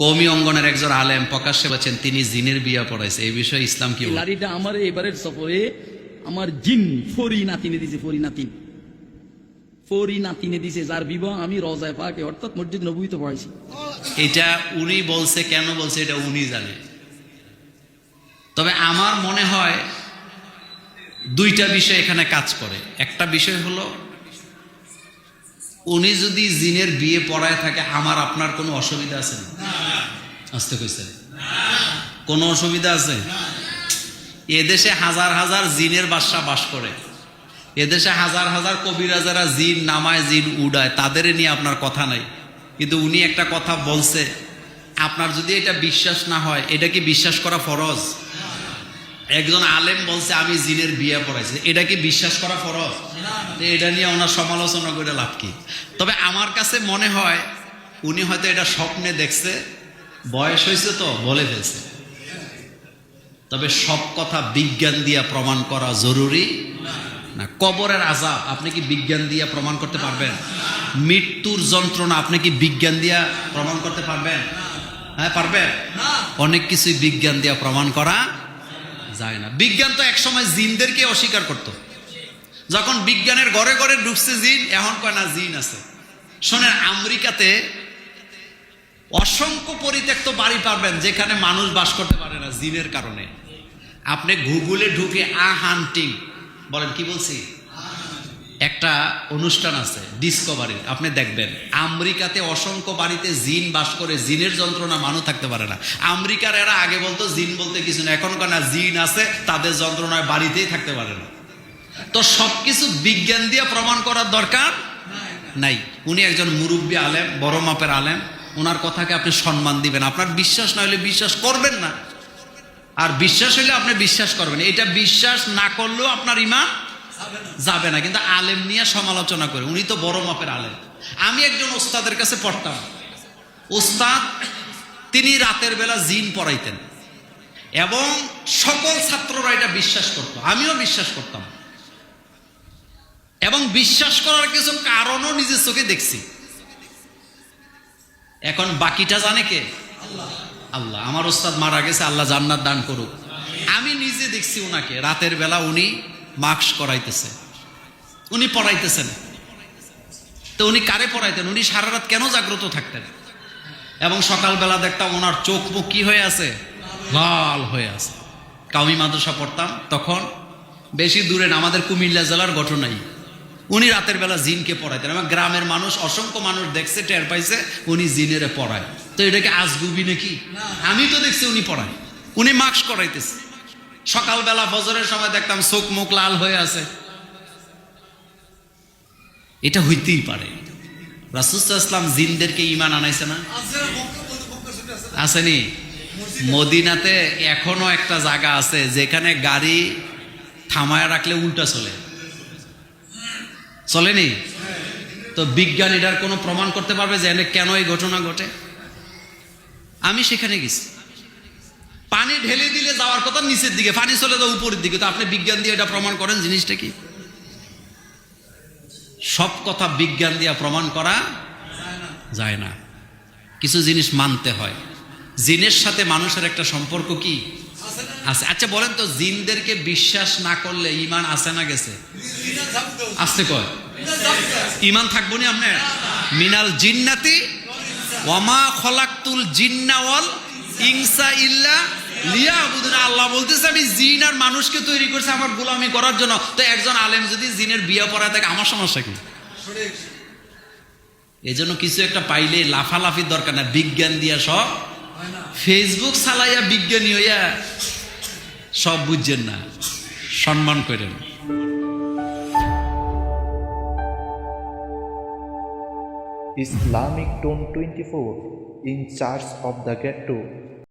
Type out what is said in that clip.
কওমি অঙ্গনের একজন আলেম প্রকাশ্যে বলেছেন তিনি জিনের বিয়া পড়াইছে। এই বিষয়ে ইসলাম কি বলে? লাড়িটা আমার এবারের সফরে আমার জিন ফরি নাতিনে দিছে, ফরি নাতিনে দিছে, যার বিবাহ আমি রওজায়ে পাকে অর্থাৎ মসজিদ নববীতে পড়াইছি। এটা উনি বলছে, কেন বলছে এটা উনি জানে। তবে আমার মনে হয় দুইটা বিষয় এখানে কাজ করে। একটা বিষয় হলো, উনি যদি জিনের বিয়ে পড়ায় থাকে আমার আপনার কোনো অসুবিধা আছে না? আসতে কইছে কোনো অসুবিধা আছে? এদেশে হাজার হাজার জিনের বাদশা বাস করে, এদেশে হাজার হাজার কবিরাজারা জিন নামায় জিন উড়ায়, তাদের নিয়ে আপনার কথা নাই। কিন্তু উনি একটা কথা বলছে, আপনার যদি এটা বিশ্বাস না হয়, এটা কি বিশ্বাস করা ফরজ? একজন আলেম বলছে আমি জিনের বিয়ে পড়াইছি, এটা কি বিশ্বাস করা ফরজ? এটা নিয়ে ওনার সমালোচনা করে লাভ কি? তবে আমার কাছে মনে হয় উনি হয়তো এটা স্বপ্নে দেখছে, বয়স হয়েছে তো বলে ফেলছে। তবে সব কথা বিজ্ঞান দিয়া প্রমাণ করা জরুরি না। কবরের আযাব আপনি কি বিজ্ঞান দিয়া প্রমাণ করতে পারবেন? মৃত্যুর যন্ত্রণা আপনি কি বিজ্ঞান দিয়া প্রমাণ করতে পারবেন? হ্যাঁ, পারবেন? অনেক কিছুই বিজ্ঞান দিয়া প্রমাণ করা যায় না। বিজ্ঞান তো একসময় জিনদেরকে অস্বীকার করত। যখন বিজ্ঞানের ঘরে ঘরে ঢুকছে জিন, এখন কয় না জিন আছে। শোনেন, আমেরিকাতে অসংখ্য পরিত্যক্ত বাড়ি পাবেন যেখানে মানুষ বাস করতে পারে না জিনের কারণে। আপনি গুগলে ঢুকে হান্টিং বলেন, কি বলছি, একটা অনুষ্ঠান আছে ডিসকভারি, আপনি দেখবেন আমেরিকাতে অসংখ্য বাড়িতে জিন বাস করে, জিনের যন্ত্রণা মানুষ থাকতে পারে না। আমেরিকার এরা আগে বলতো জিন বলতে কিছু না, এখন না জিন আছে, তাদের যন্ত্রণায় বাড়িতেই থাকতে পারে না। তো সবকিছু বিজ্ঞান দিয়ে প্রমাণ করার দরকার নাই। উনি একজন মুরব্বী আলেম, বড় মাপের আলেম, ওনার কথাকে আপনি সম্মান দিবেন। আপনার বিশ্বাস না হলে বিশ্বাস করবেন না, আর বিশ্বাস হলে আপনি বিশ্বাস করবেন। এটা বিশ্বাস না করলেও আপনার ঈমান যাবে না। কিন্তু আলেম নিয়ে সমালোচনা করে, উনি তো বড় মাপের আলেম। আমি একজন ওস্তাদের কাছে পড়তাম, ওস্তাদ তিনি রাতের বেলা জিন পড়াইতেন এবং সকল ছাত্ররা এটা বিশ্বাস করত, আমিও বিশ্বাস করতাম। এবং বিশ্বাস করার কিছু কারণও নিজের চোখে দেখছি। এখন বাকিটা জানে কে? আল্লাহ। আমার ওস্তাদ মারা গেছে, আল্লাহ জান্নাত দান করুক। আমি নিজে দেখছি ওনাকে রাতের বেলা উনি মাস্ক করাইতেছে, উনি পড়াইতেছেন। তো উনি কারে পড়াইতেন? উনি সারা রাত কেন জাগ্রত থাকতেন? এবং সকালবেলা দেখতাম ওনার চোখ মুখ কি হয়ে আছে, লাল হয়ে আছে। কাউমি মাদ্রাসা পড়তাম তখন, বেশি দূরে না, আমাদের কুমিল্লা জেলার ঘটনাই। উনি রাতের বেলা জিনকে পড়াইতেন এবং গ্রামের মানুষ, অসংখ্য মানুষ দেখছে, টের পাইছে উনি জিনেরে পড়ায়। তো এটাকে আজগুবি নাকি? আমি তো দেখছি উনি পড়ায়, উনি মাস্ক করাইতেছে। সকালবেলা ফজরের সময় দেখতাম চোখ মুখ লাল হয়ে আছে। এটা হইতেই পারে। রাসূল সাল্লাল্লাহু আলাইহি ওয়াসাল্লাম জিনদেরকে ঈমান আনাইছে না? আসেনি? মদিনাতে এখনো একটা জায়গা আছে যেখানে গাড়ি থামায় রাখলে উল্টা চলে, চলেনি? তো বিজ্ঞান এটার কোনো প্রমাণ করতে পারবে যে কেন এই ঘটনা ঘটে? আমি সেখানে গেছি, পানি ঢেলে দিলে যাওয়ার কথা নিচের দিকে, পানি চলে যাও উপরের দিকে। তো আপনি বিজ্ঞান দিয়ে এটা প্রমাণ করেন, জিনিসটা কি? সব কথা বিজ্ঞান দিয়ে প্রমাণ করা যায় না। কিছু জিনিস মানতে হয়। জিনের সাথে মানুষের একটা সম্পর্ক কি আছে? আচ্ছা বলেন তো, জিনদেরকে বিশ্বাস না করলে ঈমান আছে না গেছে? আসতে কয় ঈমান থাকবো না আপনার? মিনাল জিন্নাতি ওয়ামা খলাকতুল জিন্না ওয়াল ইনসা ইল্লা লিয়াবুদুন। আল্লাহ বলতেছে আমি জিন আর মানুষকে তৈরি করছি আমার গোলামি করার জন্য। তো একজন আলেম যদি জিনের বিয়ে পড়ায় থাকে, আমার সমস্যা কি? এজন্য কিছু একটা পাইলে লাফালাফির দরকার না, বিজ্ঞান দিয়া সব। ফেসবুক চালাইয়া বিজ্ঞানী হইয়া সব বুঝছেন না, সম্মান করেন। Islamic Tone 24 in charge of the ghetto.